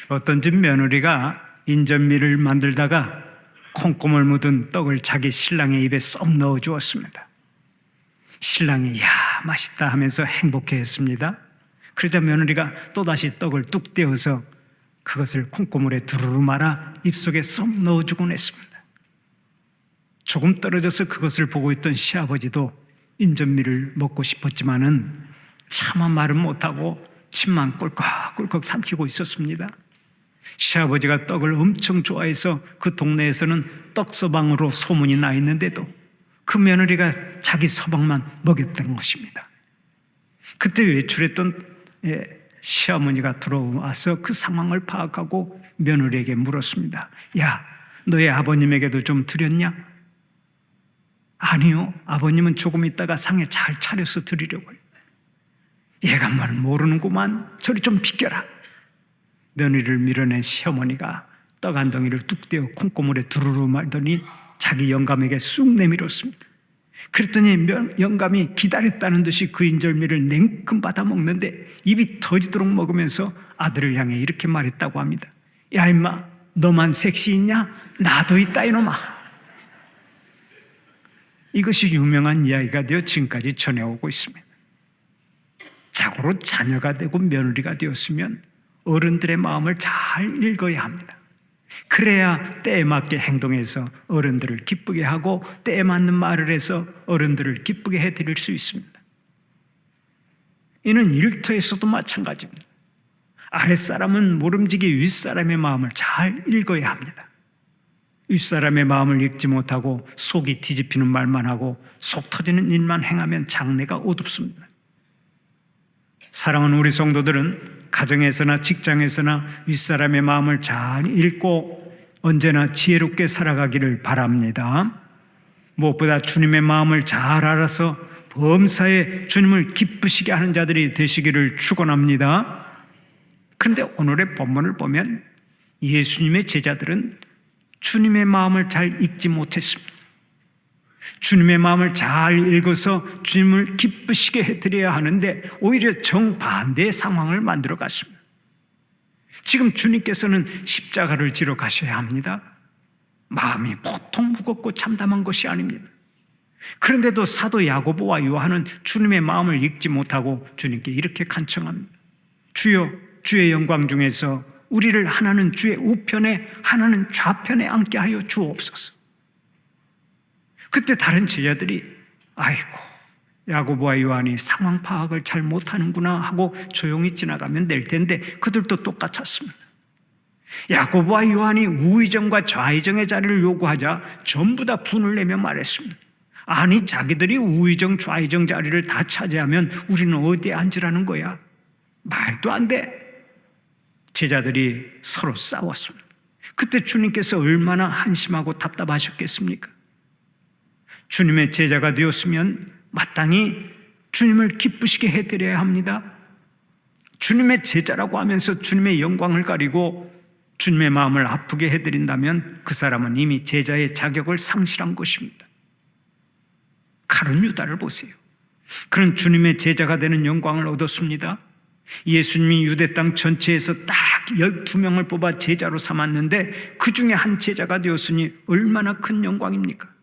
어떤 집 며느리가 인절미를 만들다가 콩고물 묻은 떡을 자기 신랑의 입에 쏙 넣어 주었습니다. 신랑이 야 맛있다 하면서 행복해했습니다. 그러자 며느리가 또다시 떡을 뚝 떼어서 그것을 콩고물에 두루루 말아 입속에 쏙 넣어주곤 했습니다. 조금 떨어져서 그것을 보고 있던 시아버지도 인절미를 먹고 싶었지만은 차마 말은 못하고 침만 꿀꺽꿀꺽 삼키고 있었습니다. 시아버지가 떡을 엄청 좋아해서 그 동네에서는 떡서방으로 소문이 나 있는데도 그 며느리가 자기 서방만 먹였던 것입니다. 그때 외출했던 시어머니가 들어와서 그 상황을 파악하고 며느리에게 물었습니다. 야, 너의 아버님에게도 좀 드렸냐? 아니요, 아버님은 조금 있다가 상에 잘 차려서 드리려고요. 얘가 뭘 모르는구만. 저리 좀 비켜라. 며느리를 밀어낸 시어머니가 떡 한 덩이를 뚝 떼어 콩고물에 두루루 말더니 자기 영감에게 쑥 내밀었습니다. 그랬더니 영감이 기다렸다는 듯이 그 인절미를 냉큼 받아 먹는데 입이 터지도록 먹으면서 아들을 향해 이렇게 말했다고 합니다. 야 임마, 너만 섹시 있냐? 나도 있다 이놈아. 이것이 유명한 이야기가 되어 지금까지 전해오고 있습니다. 자고로 자녀가 되고 며느리가 되었으면 어른들의 마음을 잘 읽어야 합니다. 그래야 때에 맞게 행동해서 어른들을 기쁘게 하고 때에 맞는 말을 해서 어른들을 기쁘게 해드릴 수 있습니다. 이는 일터에서도 마찬가지입니다. 아랫사람은 모름지기 윗사람의 마음을 잘 읽어야 합니다. 윗사람의 마음을 읽지 못하고 속이 뒤집히는 말만 하고 속 터지는 일만 행하면 장래가 어둡습니다. 사랑하는 우리 성도들은 가정에서나 직장에서나 윗사람의 마음을 잘 읽고 언제나 지혜롭게 살아가기를 바랍니다. 무엇보다 주님의 마음을 잘 알아서 범사에 주님을 기쁘시게 하는 자들이 되시기를 축원합니다. 그런데 오늘의 본문을 보면 예수님의 제자들은 주님의 마음을 잘 읽지 못했습니다. 주님의 마음을 잘 읽어서 주님을 기쁘시게 해드려야 하는데 오히려 정반대의 상황을 만들어 갔습니다. 지금 주님께서는 십자가를 지러 가셔야 합니다. 마음이 보통 무겁고 참담한 것이 아닙니다. 그런데도 사도 야고보와 요한은 주님의 마음을 읽지 못하고 주님께 이렇게 간청합니다. 주여, 주의 영광 중에서 우리를 하나는 주의 우편에 하나는 좌편에 앉게 하여 주옵소서. 그때 다른 제자들이 아이고 야고보와 요한이 상황 파악을 잘 못하는구나 하고 조용히 지나가면 될 텐데 그들도 똑같았습니다. 야고보와 요한이 우의정과 좌의정의 자리를 요구하자 전부 다 분을 내며 말했습니다. 아니 자기들이 우의정 좌의정 자리를 다 차지하면 우리는 어디에 앉으라는 거야? 말도 안 돼. 제자들이 서로 싸웠습니다. 그때 주님께서 얼마나 한심하고 답답하셨겠습니까? 주님의 제자가 되었으면 마땅히 주님을 기쁘시게 해드려야 합니다. 주님의 제자라고 하면서 주님의 영광을 가리고 주님의 마음을 아프게 해드린다면 그 사람은 이미 제자의 자격을 상실한 것입니다. 가룟 유다를 보세요. 그는 주님의 제자가 되는 영광을 얻었습니다. 예수님이 유대 땅 전체에서 딱 12명을 뽑아 제자로 삼았는데 그 중에 한 제자가 되었으니 얼마나 큰 영광입니까?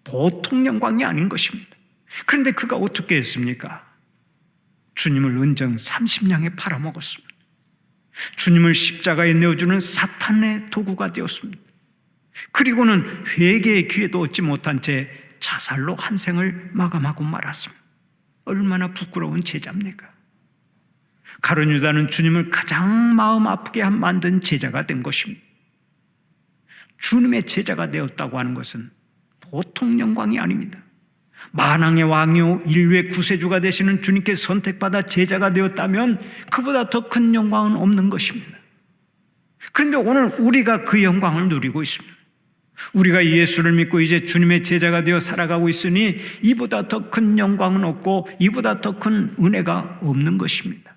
보통 영광이 아닌 것입니다. 그런데 그가 어떻게 했습니까? 주님을 은정 30냥에 팔아먹었습니다. 주님을 십자가에 내어주는 사탄의 도구가 되었습니다. 그리고는 회개의 기회도 얻지 못한 채 자살로 한 생을 마감하고 말았습니다. 얼마나 부끄러운 제자입니까? 가룟 유다는 주님을 가장 마음 아프게 만든 제자가 된 것입니다. 주님의 제자가 되었다고 하는 것은 보통 영광이 아닙니다. 만왕의 왕이요 인류의 구세주가 되시는 주님께 선택받아 제자가 되었다면 그보다 더 큰 영광은 없는 것입니다. 그런데 오늘 우리가 그 영광을 누리고 있습니다. 우리가 예수를 믿고 이제 주님의 제자가 되어 살아가고 있으니 이보다 더 큰 영광은 없고 이보다 더 큰 은혜가 없는 것입니다.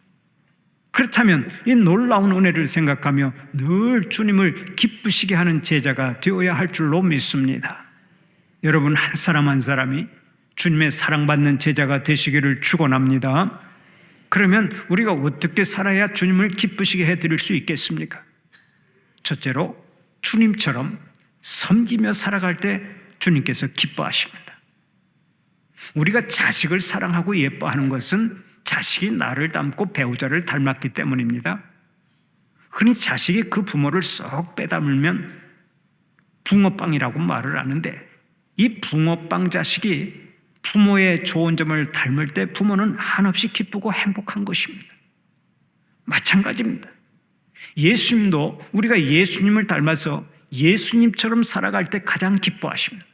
그렇다면 이 놀라운 은혜를 생각하며 늘 주님을 기쁘시게 하는 제자가 되어야 할 줄로 믿습니다. 여러분 한 사람 한 사람이 주님의 사랑받는 제자가 되시기를 축원합니다. 그러면 우리가 어떻게 살아야 주님을 기쁘시게 해드릴 수 있겠습니까? 첫째로 주님처럼 섬기며 살아갈 때 주님께서 기뻐하십니다. 우리가 자식을 사랑하고 예뻐하는 것은 자식이 나를 닮고 배우자를 닮았기 때문입니다. 흔히 자식이 그 부모를 쏙 빼닮으면 붕어빵이라고 말을 하는데, 이 붕어빵 자식이 부모의 좋은 점을 닮을 때 부모는 한없이 기쁘고 행복한 것입니다. 마찬가지입니다. 예수님도 우리가 예수님을 닮아서 예수님처럼 살아갈 때 가장 기뻐하십니다.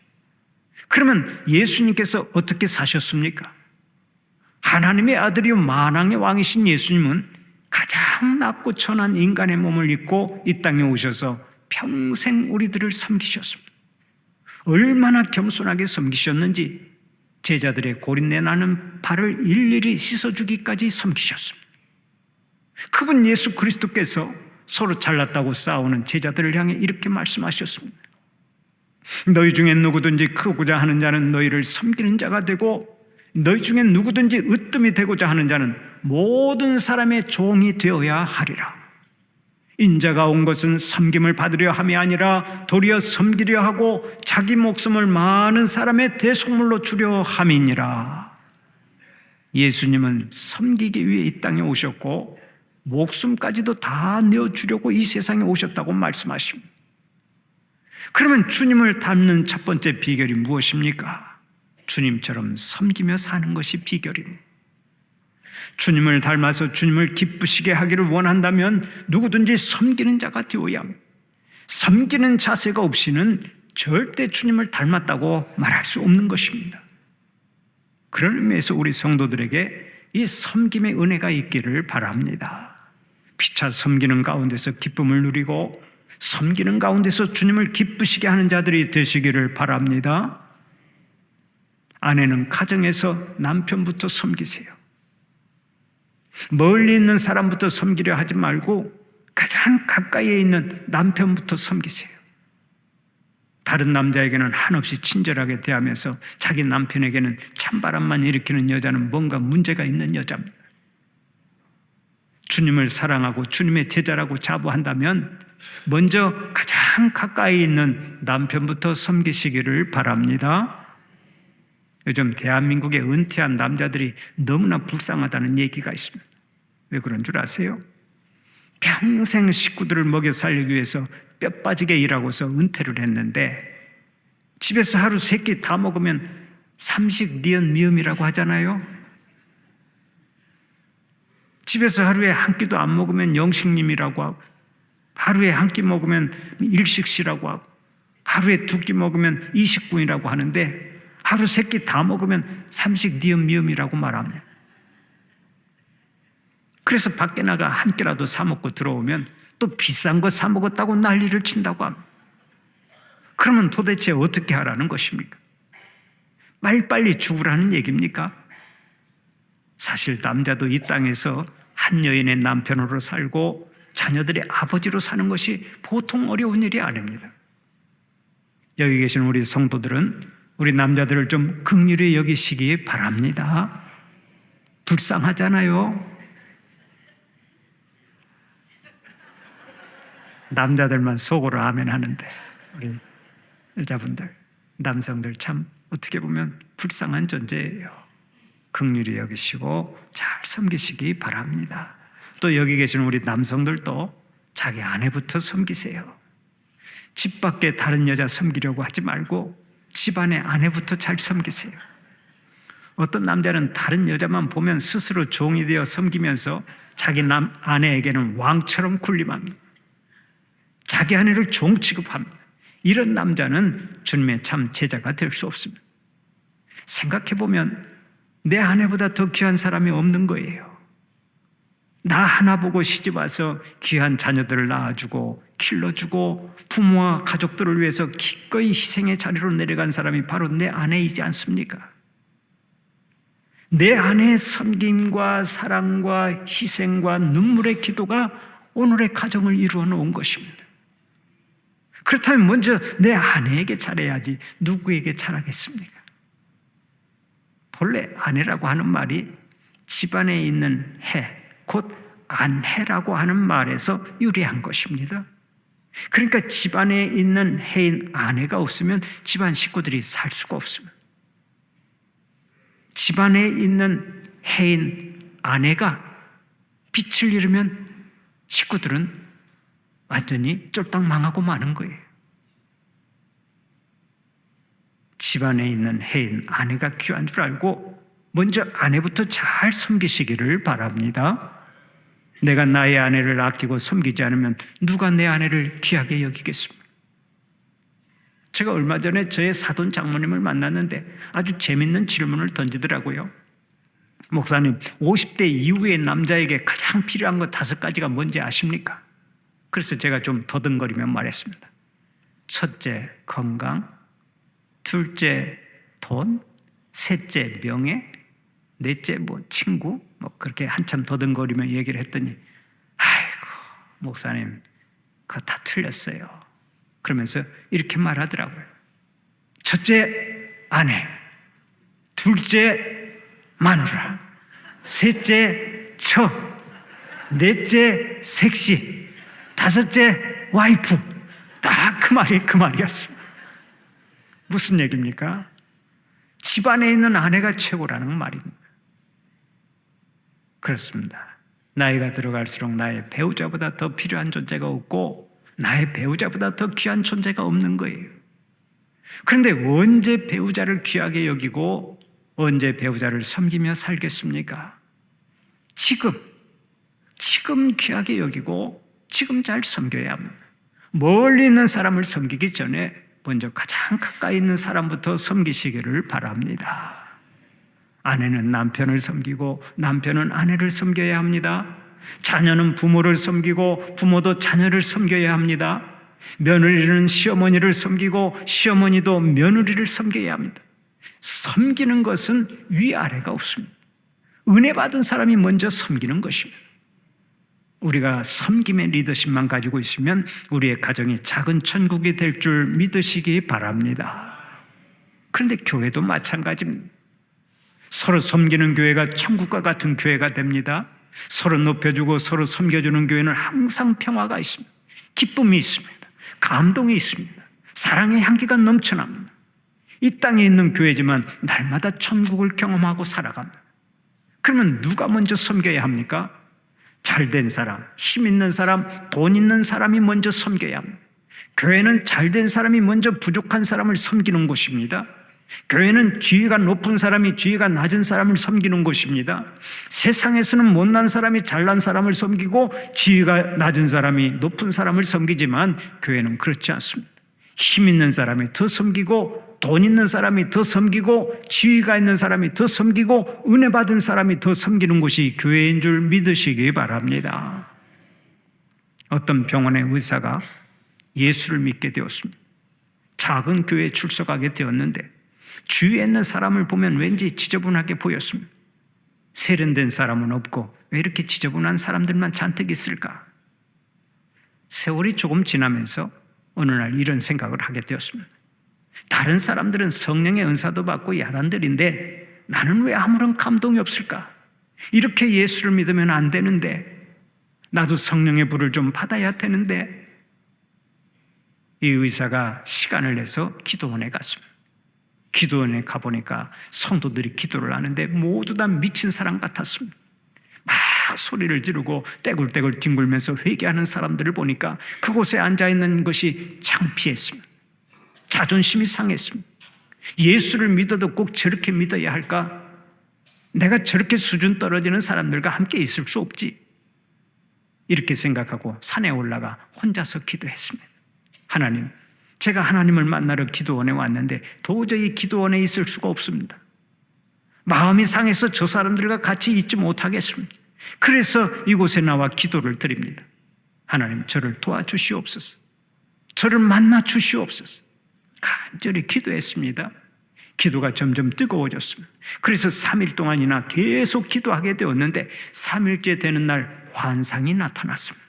그러면 예수님께서 어떻게 사셨습니까? 하나님의 아들이요 만왕의 왕이신 예수님은 가장 낮고 천한 인간의 몸을 입고 이 땅에 오셔서 평생 우리들을 섬기셨습니다. 얼마나 겸손하게 섬기셨는지 제자들의 고린내 나는 발을 일일이 씻어주기까지 섬기셨습니다. 그분 예수 그리스도께서 서로 잘났다고 싸우는 제자들을 향해 이렇게 말씀하셨습니다. 너희 중에 누구든지 크고자 하는 자는 너희를 섬기는 자가 되고, 너희 중에 누구든지 으뜸이 되고자 하는 자는 모든 사람의 종이 되어야 하리라. 인자가 온 것은 섬김을 받으려 함이 아니라 도리어 섬기려 하고 자기 목숨을 많은 사람의 대속물로 주려 함이니라. 예수님은 섬기기 위해 이 땅에 오셨고 목숨까지도 다 내어주려고 이 세상에 오셨다고 말씀하십니다. 그러면 주님을 닮는 첫 번째 비결이 무엇입니까? 주님처럼 섬기며 사는 것이 비결입니다. 주님을 닮아서 주님을 기쁘시게 하기를 원한다면 누구든지 섬기는 자가 되어야 합니다. 섬기는 자세가 없이는 절대 주님을 닮았다고 말할 수 없는 것입니다. 그런 의미에서 우리 성도들에게 이 섬김의 은혜가 있기를 바랍니다. 피차 섬기는 가운데서 기쁨을 누리고 섬기는 가운데서 주님을 기쁘시게 하는 자들이 되시기를 바랍니다. 아내는 가정에서 남편부터 섬기세요. 멀리 있는 사람부터 섬기려 하지 말고 가장 가까이에 있는 남편부터 섬기세요. 다른 남자에게는 한없이 친절하게 대하면서 자기 남편에게는 찬바람만 일으키는 여자는 뭔가 문제가 있는 여자입니다. 주님을 사랑하고 주님의 제자라고 자부한다면 먼저 가장 가까이 있는 남편부터 섬기시기를 바랍니다. 요즘 대한민국의 은퇴한 남자들이 너무나 불쌍하다는 얘기가 있습니다. 왜 그런 줄 아세요? 평생 식구들을 먹여 살리기 위해서 뼈 빠지게 일하고서 은퇴를 했는데 집에서 하루 3끼 다 먹으면 삼식 니은 미음이라고 하잖아요. 집에서 하루에 한 끼도 안 먹으면 영식님이라고 하고, 하루에 한 끼 먹으면 일식씨라고 하고, 하루에 2끼 먹으면 이식군이라고 하는데 하루 3끼 다 먹으면 삼식 니은 미음이라고 말합니다. 그래서 밖에 나가 한 끼라도 사 먹고 들어오면 또 비싼 거 사 먹었다고 난리를 친다고 합니다. 그러면 도대체 어떻게 하라는 것입니까? 빨리 죽으라는 얘기입니까? 사실 남자도 이 땅에서 한 여인의 남편으로 살고 자녀들의 아버지로 사는 것이 보통 어려운 일이 아닙니다. 여기 계신 우리 성도들은 우리 남자들을 좀 긍휼히 여기시기 바랍니다. 불쌍하잖아요. 남자들만 속으로 아멘 하는데 우리 여자분들, 남성들 참 어떻게 보면 불쌍한 존재예요. 긍휼히 여기시고 잘 섬기시기 바랍니다. 또 여기 계신 우리 남성들도 자기 아내부터 섬기세요. 집 밖에 다른 여자 섬기려고 하지 말고 집안의 아내부터 잘 섬기세요. 어떤 남자는 다른 여자만 보면 스스로 종이 되어 섬기면서 자기 아내에게는 왕처럼 군림합니다. 자기 아내를 종 취급합니다. 이런 남자는 주님의 참 제자가 될 수 없습니다. 생각해보면 내 아내보다 더 귀한 사람이 없는 거예요. 나 하나 보고 시집와서 귀한 자녀들을 낳아주고 길러주고 부모와 가족들을 위해서 기꺼이 희생의 자리로 내려간 사람이 바로 내 아내이지 않습니까? 내 아내의 섬김과 사랑과 희생과 눈물의 기도가 오늘의 가정을 이루어 놓은 것입니다. 그렇다면 먼저 내 아내에게 잘해야지 누구에게 잘하겠습니까? 본래 아내라고 하는 말이 집안에 있는 해, 곧 안해라고 하는 말에서 유래한 것입니다. 그러니까 집안에 있는 해인 아내가 없으면 집안 식구들이 살 수가 없습니다. 집안에 있는 해인 아내가 빛을 잃으면 식구들은 완전히 쫄딱 망하고 마는 거예요. 집안에 있는 해인 아내가 귀한 줄 알고 먼저 아내부터 잘 섬기시기를 바랍니다. 내가 나의 아내를 아끼고 섬기지 않으면 누가 내 아내를 귀하게 여기겠습니까? 제가 얼마 전에 저의 사돈 장모님을 만났는데 아주 재밌는 질문을 던지더라고요. 목사님, 50대 이후의 남자에게 가장 필요한 것 5가지가 뭔지 아십니까? 그래서 제가 좀 더듬거리며 말했습니다. 첫째, 건강. 둘째, 돈. 셋째, 명예. 넷째, 친구. 그렇게 한참 더듬거리며 얘기를 했더니, 아이고, 목사님, 그거 다 틀렸어요. 그러면서 이렇게 말하더라고요. 첫째, 아내. 둘째, 마누라. 셋째, 처. 넷째, 섹시. 다섯째, 와이프. 다 그 말이었습니다. 무슨 얘기입니까? 집안에 있는 아내가 최고라는 말입니다. 그렇습니다. 나이가 들어갈수록 나의 배우자보다 더 필요한 존재가 없고 나의 배우자보다 더 귀한 존재가 없는 거예요. 그런데 언제 배우자를 귀하게 여기고 언제 배우자를 섬기며 살겠습니까? 지금 귀하게 여기고 지금 잘 섬겨야 합니다. 멀리 있는 사람을 섬기기 전에 먼저 가장 가까이 있는 사람부터 섬기시기를 바랍니다. 아내는 남편을 섬기고 남편은 아내를 섬겨야 합니다. 자녀는 부모를 섬기고 부모도 자녀를 섬겨야 합니다. 며느리는 시어머니를 섬기고 시어머니도 며느리를 섬겨야 합니다. 섬기는 것은 위아래가 없습니다. 은혜 받은 사람이 먼저 섬기는 것입니다. 우리가 섬김의 리더십만 가지고 있으면 우리의 가정이 작은 천국이 될 줄 믿으시기 바랍니다. 그런데 교회도 마찬가지입니다. 서로 섬기는 교회가 천국과 같은 교회가 됩니다. 서로 높여주고 서로 섬겨주는 교회는 항상 평화가 있습니다. 기쁨이 있습니다. 감동이 있습니다. 사랑의 향기가 넘쳐납니다. 이 땅에 있는 교회지만 날마다 천국을 경험하고 살아갑니다. 그러면 누가 먼저 섬겨야 합니까? 잘된 사람, 힘 있는 사람, 돈 있는 사람이 먼저 섬겨야 합니다. 교회는 잘된 사람이 먼저 부족한 사람을 섬기는 곳입니다. 교회는 지위가 높은 사람이 지위가 낮은 사람을 섬기는 곳입니다. 세상에서는 못난 사람이 잘난 사람을 섬기고 지위가 낮은 사람이 높은 사람을 섬기지만 교회는 그렇지 않습니다. 힘 있는 사람이 더 섬기고 돈 있는 사람이 더 섬기고 지위가 있는 사람이 더 섬기고 은혜 받은 사람이 더 섬기는 곳이 교회인 줄 믿으시기 바랍니다. 어떤 병원의 의사가 예수를 믿게 되었습니다. 작은 교회에 출석하게 되었는데 주위에 있는 사람을 보면 왠지 지저분하게 보였습니다. 세련된 사람은 없고 왜 이렇게 지저분한 사람들만 잔뜩 있을까? 세월이 조금 지나면서 어느 날 이런 생각을 하게 되었습니다. 다른 사람들은 성령의 은사도 받고 야단들인데 나는 왜 아무런 감동이 없을까? 이렇게 예수를 믿으면 안 되는데 나도 성령의 불을 좀 받아야 되는데 이 의사가 시간을 내서 기도원에 갔습니다. 기도원에 가보니까 성도들이 기도를 하는데 모두 다 미친 사람 같았습니다. 막 소리를 지르고 떼굴떼굴 뒹굴면서 회개하는 사람들을 보니까 그곳에 앉아있는 것이 창피했습니다. 자존심이 상했습니다. 예수를 믿어도 꼭 저렇게 믿어야 할까? 내가 저렇게 수준 떨어지는 사람들과 함께 있을 수 없지. 이렇게 생각하고 산에 올라가 혼자서 기도했습니다. 하나님, 제가 하나님을 만나러 기도원에 왔는데 도저히 기도원에 있을 수가 없습니다. 마음이 상해서 저 사람들과 같이 있지 못하겠습니다. 그래서 이곳에 나와 기도를 드립니다. 하나님, 저를 도와주시옵소서. 저를 만나 주시옵소서. 간절히 기도했습니다. 기도가 점점 뜨거워졌습니다. 그래서 3일 동안이나 계속 기도하게 되었는데 3일째 되는 날 환상이 나타났습니다.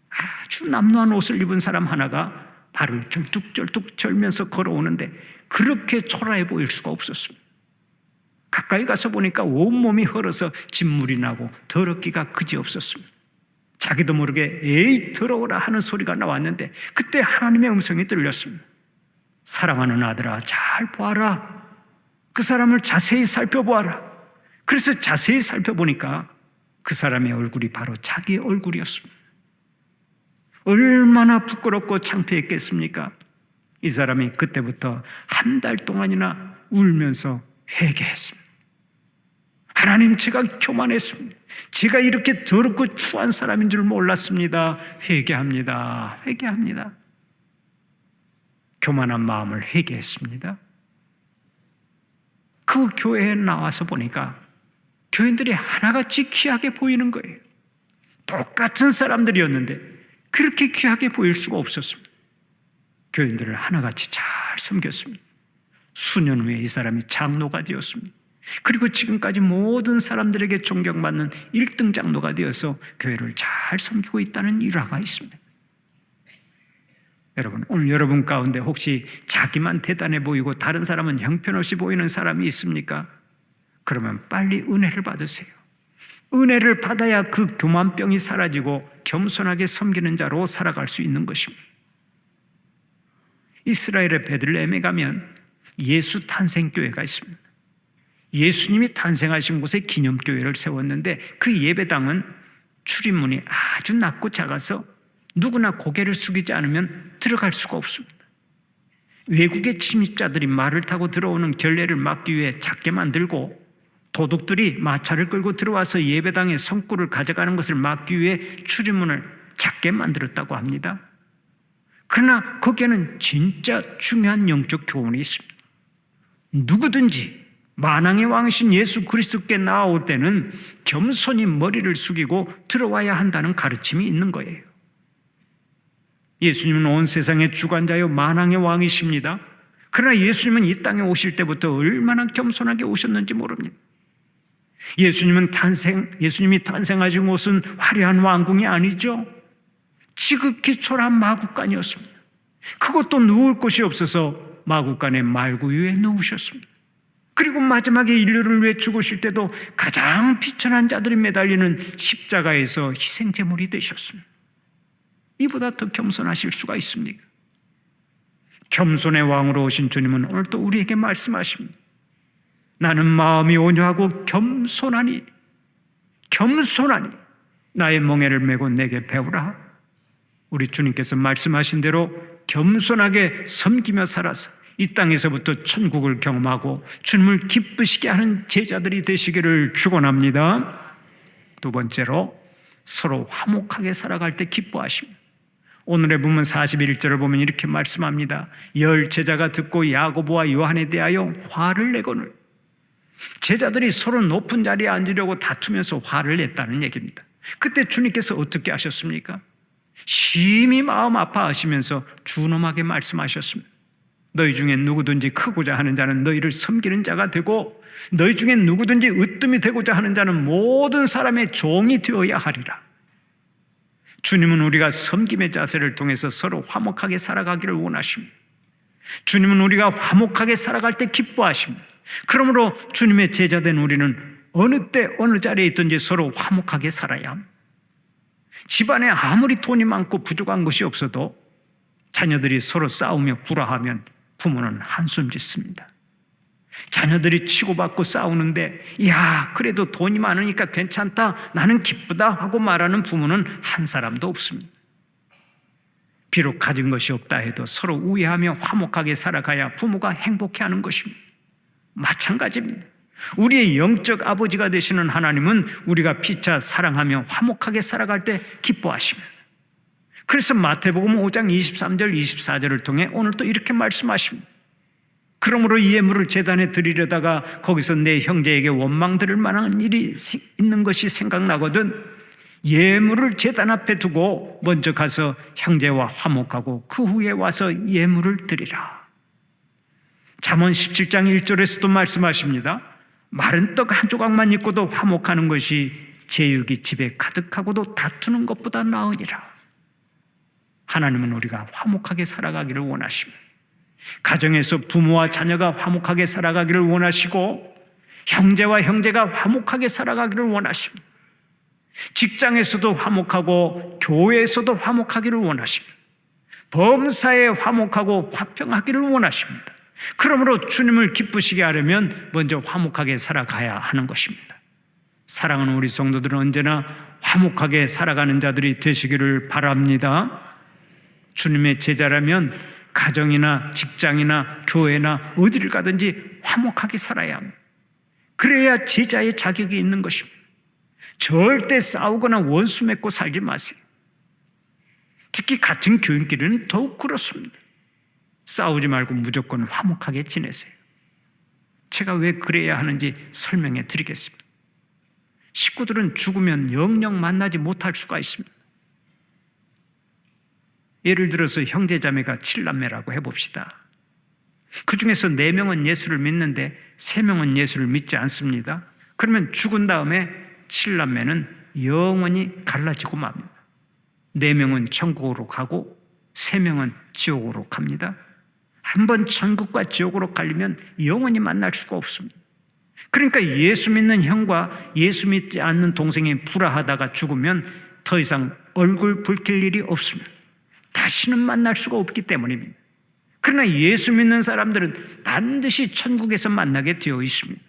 아주 남루한 옷을 입은 사람 하나가 발을 절뚝절뚝 절면서 걸어오는데 그렇게 초라해 보일 수가 없었습니다. 가까이 가서 보니까 온몸이 헐어서 진물이 나고 더럽기가 그지없었습니다. 자기도 모르게 에이 더러워라 하는 소리가 나왔는데 그때 하나님의 음성이 들렸습니다. 사랑하는 아들아, 잘 보아라. 그 사람을 자세히 살펴보아라. 그래서 자세히 살펴보니까 그 사람의 얼굴이 바로 자기의 얼굴이었습니다. 얼마나 부끄럽고 창피했겠습니까? 이 사람이 그때부터 한 달 동안이나 울면서 회개했습니다. 하나님, 제가 교만했습니다. 제가 이렇게 더럽고 추한 사람인 줄 몰랐습니다. 회개합니다. 회개합니다. 교만한 마음을 회개했습니다. 그 교회에 나와서 보니까 교인들이 하나같이 귀하게 보이는 거예요. 똑같은 사람들이었는데 그렇게 귀하게 보일 수가 없었습니다. 교인들을 하나같이 잘 섬겼습니다. 수년 후에 이 사람이 장로가 되었습니다. 그리고 지금까지 모든 사람들에게 존경받는 1등 장로가 되어서 교회를 잘 섬기고 있다는 일화가 있습니다. 여러분, 오늘 여러분 가운데 혹시 자기만 대단해 보이고 다른 사람은 형편없이 보이는 사람이 있습니까? 그러면 빨리 은혜를 받으세요. 은혜를 받아야 그 교만병이 사라지고 겸손하게 섬기는 자로 살아갈 수 있는 것입니다. 이스라엘의 베들레헴에 가면 예수 탄생교회가 있습니다. 예수님이 탄생하신 곳에 기념교회를 세웠는데 그 예배당은 출입문이 아주 낮고 작아서 누구나 고개를 숙이지 않으면 들어갈 수가 없습니다. 외국의 침입자들이 말을 타고 들어오는 결례를 막기 위해 작게 만들고 도둑들이 마차를 끌고 들어와서 예배당의 성구를 가져가는 것을 막기 위해 출입문을 작게 만들었다고 합니다. 그러나 거기에는 진짜 중요한 영적 교훈이 있습니다. 누구든지 만왕의 왕이신 예수 그리스도께 나올 때는 겸손히 머리를 숙이고 들어와야 한다는 가르침이 있는 거예요. 예수님은 온 세상의 주관자요 만왕의 왕이십니다. 그러나 예수님은 이 땅에 오실 때부터 얼마나 겸손하게 오셨는지 모릅니다. 예수님이 탄생하신 곳은 화려한 왕궁이 아니죠. 지극히 초라한 마구간이었습니다. 그것도 누울 곳이 없어서 마구간의 말구 위에 누우셨습니다. 그리고 마지막에 인류를 위해 죽으실 때도 가장 비천한 자들이 매달리는 십자가에서 희생제물이 되셨습니다. 이보다 더 겸손하실 수가 있습니까? 겸손의 왕으로 오신 주님은 오늘 또 우리에게 말씀하십니다. 나는 마음이 온유하고 겸손하니 나의 멍에를 메고 내게 배우라. 우리 주님께서 말씀하신 대로 겸손하게 섬기며 살아서 이 땅에서부터 천국을 경험하고 주님을 기쁘시게 하는 제자들이 되시기를 축원합니다. 두 번째로 서로 화목하게 살아갈 때 기뻐하십니다. 오늘의 본문 41절을 보면 이렇게 말씀합니다. 10 제자가 듣고 야고보와 요한에 대하여 화를 내거늘. 제자들이 서로 높은 자리에 앉으려고 다투면서 화를 냈다는 얘기입니다. 그때 주님께서 어떻게 하셨습니까? 심히 마음 아파하시면서 준엄하게 말씀하셨습니다. 너희 중에 누구든지 크고자 하는 자는 너희를 섬기는 자가 되고 너희 중에 누구든지 으뜸이 되고자 하는 자는 모든 사람의 종이 되어야 하리라. 주님은 우리가 섬김의 자세를 통해서 서로 화목하게 살아가기를 원하십니다. 주님은 우리가 화목하게 살아갈 때 기뻐하십니다. 그러므로 주님의 제자된 우리는 어느 때 어느 자리에 있든지 서로 화목하게 살아야 합니다. 집안에 아무리 돈이 많고 부족한 것이 없어도 자녀들이 서로 싸우며 불화하면 부모는 한숨 짓습니다. 자녀들이 치고받고 싸우는데 야 그래도 돈이 많으니까 괜찮다, 나는 기쁘다 하고 말하는 부모는 한 사람도 없습니다. 비록 가진 것이 없다 해도 서로 우애하며 화목하게 살아가야 부모가 행복해하는 것입니다. 마찬가지입니다. 우리의 영적 아버지가 되시는 하나님은 우리가 피차 사랑하며 화목하게 살아갈 때 기뻐하십니다. 그래서 마태복음 5장 23절 24절을 통해 오늘 또 이렇게 말씀하십니다. 그러므로 이 예물을 제단에 드리려다가 거기서 내 형제에게 원망 들을 만한 일이 있는 것이 생각나거든 예물을 제단 앞에 두고 먼저 가서 형제와 화목하고 그 후에 와서 예물을 드리라. 잠언 17장 1절에서도 말씀하십니다. 마른 떡 한 조각만 있고도 화목하는 것이 제육이 집에 가득하고도 다투는 것보다 나으니라. 하나님은 우리가 화목하게 살아가기를 원하십니다. 가정에서 부모와 자녀가 화목하게 살아가기를 원하시고 형제와 형제가 화목하게 살아가기를 원하십니다. 직장에서도 화목하고 교회에서도 화목하기를 원하십니다. 범사에 화목하고 화평하기를 원하십니다. 그러므로 주님을 기쁘시게 하려면 먼저 화목하게 살아가야 하는 것입니다. 사랑하는 우리 성도들은 언제나 화목하게 살아가는 자들이 되시기를 바랍니다. 주님의 제자라면 가정이나 직장이나 교회나 어디를 가든지 화목하게 살아야 합니다. 그래야 제자의 자격이 있는 것입니다. 절대 싸우거나 원수 맺고 살지 마세요. 특히 같은 교인끼리는 더욱 그렇습니다. 싸우지 말고 무조건 화목하게 지내세요. 제가 왜 그래야 하는지 설명해 드리겠습니다. 식구들은 죽으면 영영 만나지 못할 수가 있습니다. 예를 들어서 형제자매가 7남매라고 해봅시다. 그 중에서 4명은 예수를 믿는데 3명은 예수를 믿지 않습니다. 그러면 죽은 다음에 7남매는 영원히 갈라지고 맙니다. 4명은 천국으로 가고 3명은 지옥으로 갑니다. 한번 천국과 지옥으로 갈리면 영원히 만날 수가 없습니다. 그러니까 예수 믿는 형과 예수 믿지 않는 동생이 불화하다가 죽으면 더 이상 얼굴 붉힐 일이 없습니다. 다시는 만날 수가 없기 때문입니다. 그러나 예수 믿는 사람들은 반드시 천국에서 만나게 되어 있습니다.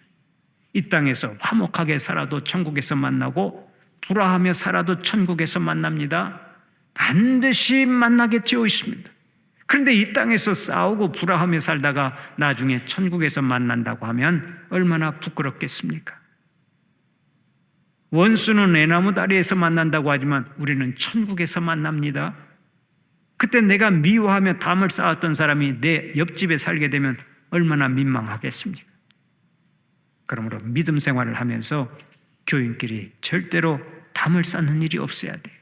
이 땅에서 화목하게 살아도 천국에서 만나고 불화하며 살아도 천국에서 만납니다. 반드시 만나게 되어 있습니다. 그런데 이 땅에서 싸우고 불화하며 살다가 나중에 천국에서 만난다고 하면 얼마나 부끄럽겠습니까? 원수는 애나무 다리에서 만난다고 하지만 우리는 천국에서 만납니다. 그때 내가 미워하며 담을 쌓았던 사람이 내 옆집에 살게 되면 얼마나 민망하겠습니까? 그러므로 믿음 생활을 하면서 교인끼리 절대로 담을 쌓는 일이 없어야 돼요.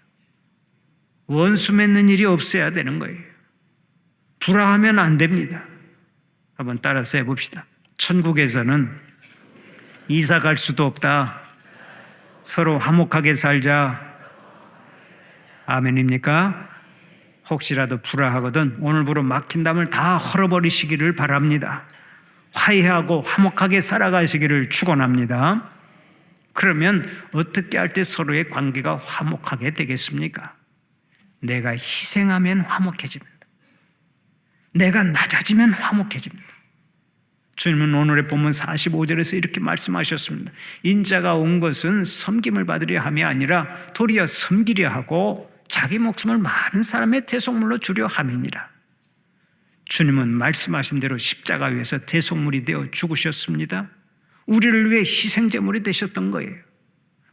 원수 맺는 일이 없어야 되는 거예요. 불화하면 안 됩니다. 한번 따라서 해봅시다. 천국에서는 이사 갈 수도 없다. 서로 화목하게 살자. 아멘입니까? 혹시라도 불화하거든 오늘부로 막힌 담을 다 헐어버리시기를 바랍니다. 화해하고 화목하게 살아가시기를 축원합니다. 그러면 어떻게 할 때 서로의 관계가 화목하게 되겠습니까? 내가 희생하면 화목해집니다. 내가 낮아지면 화목해집니다. 주님은 오늘의 본문 45절에서 이렇게 말씀하셨습니다. 인자가 온 것은 섬김을 받으려 함이 아니라 도리어 섬기려 하고 자기 목숨을 많은 사람의 대속물로 주려 함이니라. 주님은 말씀하신 대로 십자가 위에서 대속물이 되어 죽으셨습니다. 우리를 위해 희생제물이 되셨던 거예요.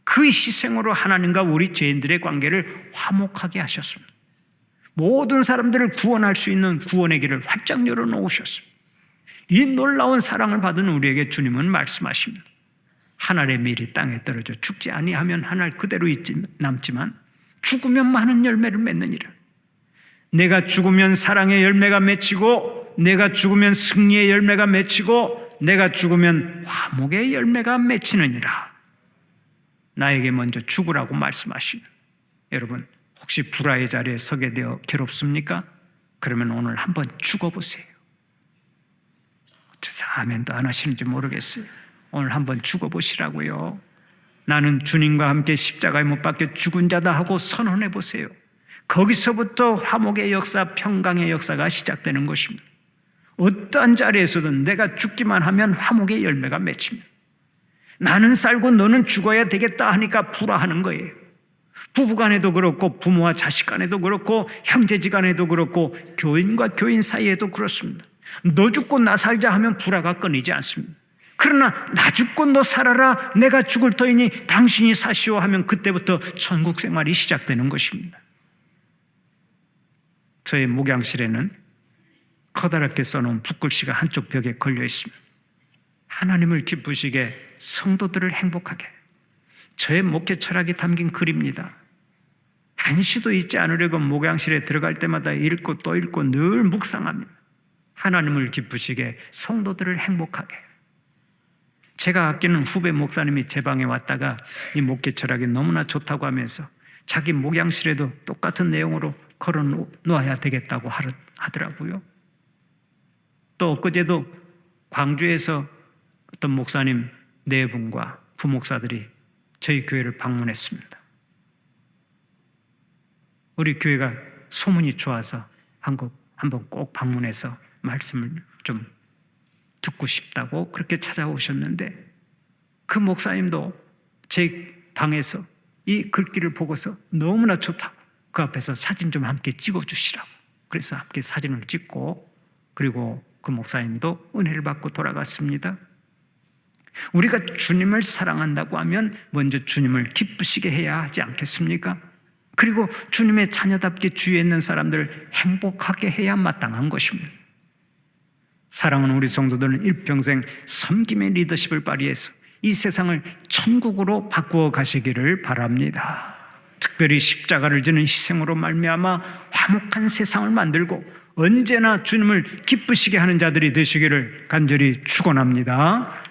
그 희생으로 하나님과 우리 죄인들의 관계를 화목하게 하셨습니다. 모든 사람들을 구원할 수 있는 구원의 길을 활짝 열어놓으셨습니다. 이 놀라운 사랑을 받은 우리에게 주님은 말씀하십니다. 한 알의 밀이 땅에 떨어져 죽지 아니하면 한 알 그대로 남지만 죽으면 많은 열매를 맺느니라. 내가 죽으면 사랑의 열매가 맺히고 내가 죽으면 승리의 열매가 맺히고 내가 죽으면 화목의 열매가 맺히느니라. 나에게 먼저 죽으라고 말씀하시는 여러분, 혹시 불화의 자리에 서게 되어 괴롭습니까? 그러면 오늘 한번 죽어보세요. 어쩌서 아멘도 안 하시는지 모르겠어요. 오늘 한번 죽어보시라고요. 나는 주님과 함께 십자가에 못 박혀 죽은 자다 하고 선언해 보세요. 거기서부터 화목의 역사, 평강의 역사가 시작되는 것입니다. 어떠한 자리에서든 내가 죽기만 하면 화목의 열매가 맺힙니다. 나는 살고 너는 죽어야 되겠다 하니까 불화하는 거예요. 부부간에도 그렇고 부모와 자식 간에도 그렇고 형제지간에도 그렇고 교인과 교인 사이에도 그렇습니다. 너 죽고 나 살자 하면 불화가 끊이지 않습니다. 그러나 나 죽고 너 살아라, 내가 죽을 터이니 당신이 사시오 하면 그때부터 천국 생활이 시작되는 것입니다. 저의 목양실에는 커다랗게 써놓은 붓글씨가 한쪽 벽에 걸려 있습니다. 하나님을 기쁘시게 성도들을 행복하게, 저의 목회 철학이 담긴 글입니다. 한시도 잊지 않으려고 목양실에 들어갈 때마다 읽고 또 읽고 늘 묵상합니다. 하나님을 기쁘시게 성도들을 행복하게. 제가 아끼는 후배 목사님이 제 방에 왔다가 이 목회 철학이 너무나 좋다고 하면서 자기 목양실에도 똑같은 내용으로 걸어 놓아야 되겠다고 하더라고요. 또 엊그제도 광주에서 어떤 목사님 4분과 부목사들이 저희 교회를 방문했습니다. 우리 교회가 소문이 좋아서 한번 꼭 방문해서 말씀을 좀 듣고 싶다고 그렇게 찾아오셨는데, 그 목사님도 제 방에서 이 글귀를 보고서 너무나 좋다고 그 앞에서 사진 좀 함께 찍어주시라고, 그래서 함께 사진을 찍고, 그리고 그 목사님도 은혜를 받고 돌아갔습니다. 우리가 주님을 사랑한다고 하면 먼저 주님을 기쁘시게 해야 하지 않겠습니까? 그리고 주님의 자녀답게 주위에 있는 사람들을 행복하게 해야 마땅한 것입니다. 사랑하는 우리 성도들은 일평생 섬김의 리더십을 발휘해서 이 세상을 천국으로 바꾸어 가시기를 바랍니다. 특별히 십자가를 지는 희생으로 말미암아 화목한 세상을 만들고 언제나 주님을 기쁘시게 하는 자들이 되시기를 간절히 축원합니다.